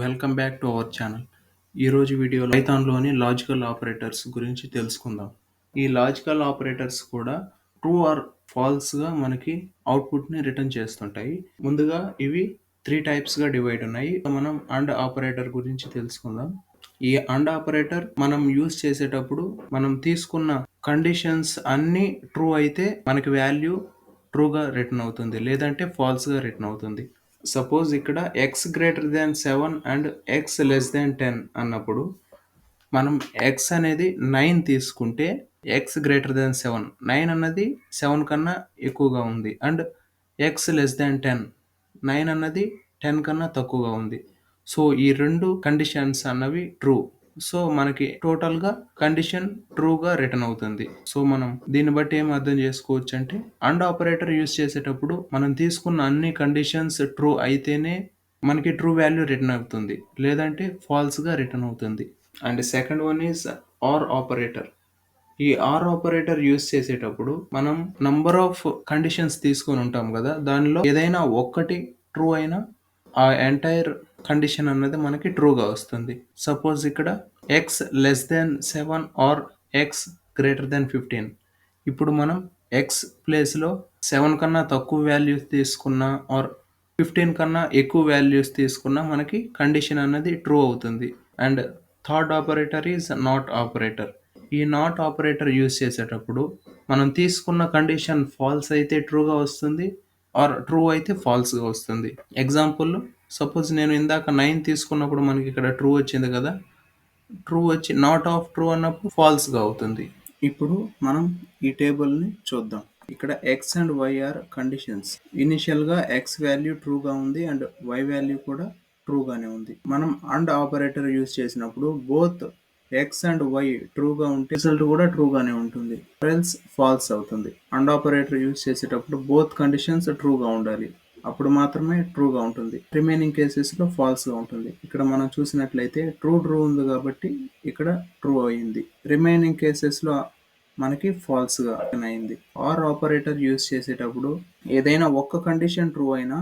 Welcome back to our channel. ఈరోజు వీడియోలో పైథాన్లోని logical operators గురించి తెలుసుకుందాం. ఈ లాజికల్ ఆపరేటర్స్ కూడా ట్రూ ఆర్ ఫాల్స్గా మనకి అవుట్పుట్ని రిటర్న్ చేస్తుంటాయి. ముందుగా ఇవి 3 టైప్స్గా డివైడ్ ఉన్నాయి. మనం అండ్ ఆపరేటర్ గురించి తెలుసుకుందాం. ఈ అండ్ ఆపరేటర్ మనం యూజ్ చేసేటప్పుడు మనం తీసుకున్న కండిషన్స్ అన్నీ ట్రూ అయితే మనకి వాల్యూ ట్రూగా రిటర్న్ అవుతుంది, లేదంటే ఫాల్స్గా రిటర్న్ అవుతుంది. సపోజ్ ఇక్కడ X greater than 7 and X less దాన్ 10 అన్నప్పుడు మనం ఎక్స్ అనేది 9 తీసుకుంటే ఎక్స్ గ్రేటర్ దాన్ 7, 9 అన్నది 7 కన్నా ఎక్కువగా ఉంది. అండ్ ఎక్స్ లెస్ దాన్ 10, 9 అన్నది 10 కన్నా తక్కువగా ఉంది. సో ఈ రెండు కండిషన్స్ అన్నవి ట్రూ. సో మనకి టోటల్గా కండిషన్ ట్రూగా రిటర్న్ అవుతుంది. సో మనం దీన్ని బట్టి ఏం అర్థం చేసుకోవచ్చు అంటే, అండ్ ఆపరేటర్ యూస్ చేసేటప్పుడు మనం తీసుకున్న అన్ని కండిషన్స్ ట్రూ అయితేనే మనకి ట్రూ వాల్యూ రిటర్న్ అవుతుంది, లేదంటే ఫాల్స్గా రిటర్న్ అవుతుంది. And second one is OR operator. ఈ ఆర్ ఆపరేటర్ యూస్ చేసేటప్పుడు మనం నంబర్ ఆఫ్ కండిషన్స్ తీసుకొని ఉంటాం కదా, దానిలో ఏదైనా ఒక్కటి ట్రూ అయినా ఆ ఎంటైర్ కండిషన్ అన్నది మనకి ట్రూగా వస్తుంది. సపోజ్ ఇక్కడ X less than 7 OR X greater than 15. ఇప్పుడు మనం ఎక్స్ ప్లేస్లో 7 కన్నా తక్కువ వాల్యూస్ తీసుకున్నా ఆర్ 15 కన్నా ఎక్కువ వాల్యూస్ తీసుకున్నా మనకి కండిషన్ అన్నది ట్రూ అవుతుంది. And third operator is not operator. ఈ నాట్ ఆపరేటర్ యూస్ చేసేటప్పుడు మనం తీసుకున్న కండిషన్ ఫాల్స్ అయితే ట్రూగా వస్తుంది, ఆర్ ట్రూ అయితే ఫాల్స్గా వస్తుంది. ఎగ్జాంపుల్, సపోజ్ నేను ఇందాక 9 తీసుకున్నప్పుడు మనకి ఇక్కడ ట్రూ వచ్చింది కదా, ట్రూ వచ్చి నాట్ ఆఫ్ ట్రూ అన్నప్పుడు ఫాల్స్గా అవుతుంది. ఇప్పుడు మనం ఈ టేబుల్ని చూద్దాం. ఇక్కడ X and Y are conditions. ఇనిషియల్గా ఎక్స్ వాల్యూ ట్రూగా ఉంది అండ్ వై వాల్యూ కూడా ట్రూగానే ఉంది. మనం అండ్ ఆపరేటర్ యూస్ చేసినప్పుడు బోత్ ఎక్స్ అండ్ వై ట్రూగా ఉంటే రిజల్ట్ కూడా ట్రూగానే ఉంటుంది, ఎల్స్ ఫాల్స్ అవుతుంది. అండ్ ఆపరేటర్ యూస్ చేసేటప్పుడు బోత్ కండిషన్స్ ట్రూగా ఉండాలి, అప్పుడు మాత్రమే ట్రూగా ఉంటుంది. రిమైనింగ్ కేసెస్లో ఫాల్స్గా ఉంటుంది. ఇక్కడ మనం చూసినట్లయితే ట్రూ ఉంది కాబట్టి ఇక్కడ ట్రూ అయింది. రిమైనింగ్ కేసెస్లో మనకి ఫాల్స్గా అయింది. ఆర్ ఆపరేటర్ యూస్ చేసేటప్పుడు ఏదైనా ఒక్క కండిషన్ ట్రూ అయినా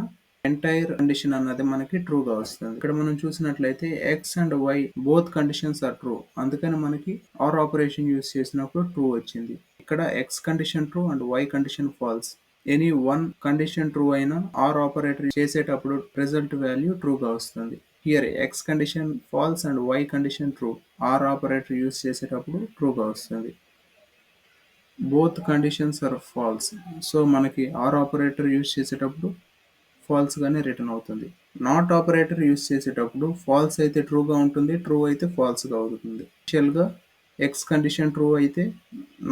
ఎంటైర్ కండిషన్ అన్నది మనకి ట్రూగా వస్తుంది. ఇక్కడ మనం చూసినట్లయితే X and Y both conditions are true, అందుకని మనకి ఆర్ ఆపరేషన్ యూస్ చేసినప్పుడు ట్రూ వచ్చింది. ఇక్కడ X condition true and Y condition false. Any one condition true అయినా ఆర్ ఆపరేటర్ చేసేటప్పుడు రిజల్ట్ వాల్యూ ట్రూగా వస్తుంది. Here X condition false and Y condition true, OR operator use చేసేటప్పుడు ట్రూగా వస్తుంది. Both conditions are false, so మనకి are operator use చేసేటప్పుడు ఫాల్స్గానే return అవుతుంది. నాట్ ఆపరేటర్ యూస్ చేసేటప్పుడు ఫాల్స్ అయితే ట్రూగా ఉంటుంది, ట్రూ అయితే ఫాల్స్గా అవుతుంది. ఇనిషియల్గా ఎక్స్ కండిషన్ ట్రూ అయితే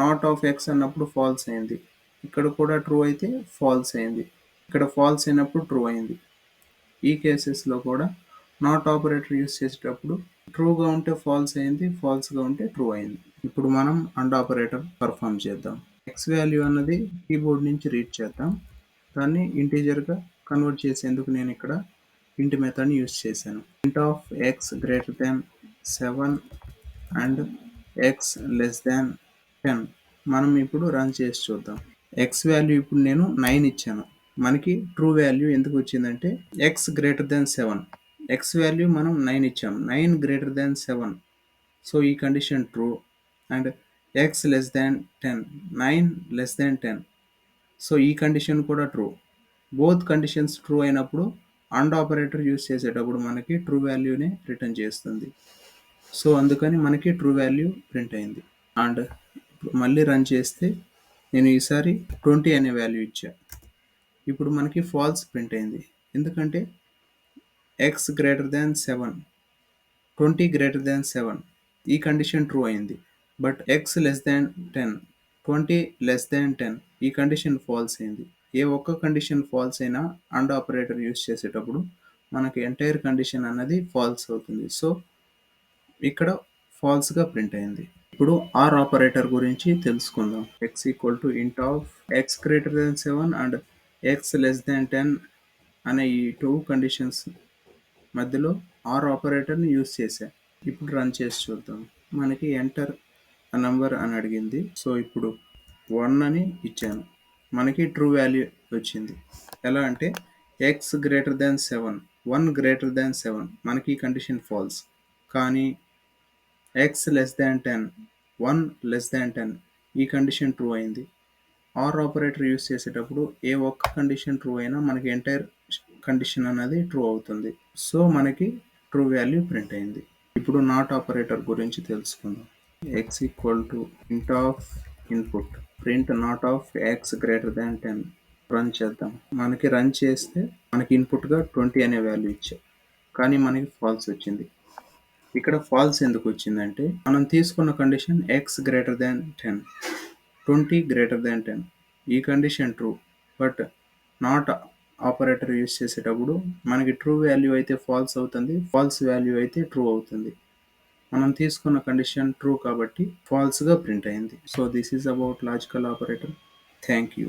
నాట్ ఆఫ్ ఎక్స్ అన్నప్పుడు ఫాల్స్ అయింది. ఇక్కడ కూడా ట్రూ అయితే ఫాల్స్ అయింది, ఇక్కడ ఫాల్స్ అయినప్పుడు ట్రూ అయింది. ఈ కేసెస్లో కూడా నాట్ ఆపరేటర్ యూస్ చేసేటప్పుడు ట్రూగా ఉంటే ఫాల్స్ అయింది, ఫాల్స్గా ఉంటే ట్రూ అయింది. ఇప్పుడు మనం అండ్ ఆపరేటర్ పర్ఫామ్ చేద్దాం. ఎక్స్ వాల్యూ అన్నది కీబోర్డ్ నుంచి రీడ్ చేద్దాం. దాన్ని ఇంటీజర్గా కన్వర్ట్ చేసేందుకు నేను ఇక్కడ ఇంట్ మెథడ్ని యూస్ చేశాను. ఇంట్ of X greater than 7 and X less దాన్ 10. మనం ఇప్పుడు రన్ చేసి చూద్దాం. ఎక్స్ వాల్యూ ఇప్పుడు నేను 9 ఇచ్చాను. మనకి ట్రూ వాల్యూ ఎందుకు వచ్చిందంటే ఎక్స్ గ్రేటర్ దాన్ 7, ఎక్స్ వాల్యూ మనం 9 ఇచ్చాం, 9 గ్రేటర్ దాన్ 7, సో ఈ condition true. And X less than 10, 9 less than 10, so ఈ కండిషన్ కూడా ట్రూ. బోత్ కండిషన్స్ ట్రూ అయినప్పుడు అండ్ ఆపరేటర్ యూస్ చేసేటప్పుడు మనకి ట్రూ వాల్యూనే రిటర్న్ చేస్తుంది. సో అందుకని మనకి ట్రూ వాల్యూ ప్రింట్ అయింది. అండ్ మళ్ళీ రన్ చేస్తే నేను ఈసారి 20 అనే వాల్యూ ఇచ్చా. ఇప్పుడు మనకి ఫాల్స్ ప్రింట్ అయింది, ఎందుకంటే ఎక్స్ గ్రేటర్ దాన్ 7, 20 గ్రేటర్ దాన్ 7, ఈ కండిషన్ ట్రూ అయింది. But X less than 10, 20 less than 10, ఈ కండిషన్ ఫాల్స్ అయింది. ఏ ఒక్క కండిషన్ ఫాల్స్ అయినా అండ్ ఆపరేటర్ యూస్ చేసేటప్పుడు మనకి ఎంటైర్ కండిషన్ అన్నది ఫాల్స్ అవుతుంది. సో ఇక్కడ ఫాల్స్గా ప్రింట్ అయింది. ఇప్పుడు ఆర్ ఆపరేటర్ గురించి తెలుసుకుందాం. ఎక్స్ ఈక్వల్ టు ఇంట్ of X greater than 7 and X less దాన్ 10 అనే ఈ 2 కండిషన్స్ మధ్యలో ఆర్ ఆపరేటర్ని యూస్ చేశా. ఇప్పుడు రన్ చేసి చూద్దాం. మనకి ఎంటర్ ఆ నెంబర్ అని అడిగింది, సో ఇప్పుడు 1 అని ఇచ్చాను, మనకి ట్రూ వాల్యూ వచ్చింది. ఎలా అంటే ఎక్స్ గ్రేటర్ దాన్ 7, 1 గ్రేటర్ దాన్ 7 మనకి ఈ కండిషన్ ఫాల్స్. కానీ ఎక్స్ లెస్ దాన్ 10, 1 లెస్ దాన్ 10 ఈ కండిషన్ ట్రూ అయింది. ఆర్ ఆపరేటర్ యూస్ చేసేటప్పుడు ఏ ఒక్క కండిషన్ ట్రూ అయినా మనకి ఎంటైర్ కండిషన్ అనేది ట్రూ అవుతుంది. సో మనకి ట్రూ వాల్యూ ప్రింట్ అయింది. ఇప్పుడు నాట్ ఆపరేటర్ గురించి తెలుసుకుందాం. ఎక్స్ ఈక్వల్ టు ఇంట్ of input print not of X greater than 10 run చేద్దాం. మనకి రన్ చేస్తే మనకి ఇన్పుట్గా 20 అనే వాల్యూ ఇచ్చాం, కానీ మనకి ఫాల్స్ వచ్చింది. ఇక్కడ ఫాల్స్ ఎందుకు వచ్చిందంటే మనం తీసుకున్న కండిషన్ ఎక్స్ గ్రేటర్ దాన్ 10, 20 గ్రేటర్ దాన్ 10 ఈ condition true. But not operator use చేసేటప్పుడు మనకి ట్రూ వాల్యూ అయితే ఫాల్స్ అవుతుంది, ఫాల్స్ వాల్యూ అయితే ట్రూ అవుతుంది. మనం తీసుకున్న కండిషన్ ట్రూ కాబట్టి ఫాల్స్గా ప్రింట్ అయింది. So this is about logical operator. Thank you.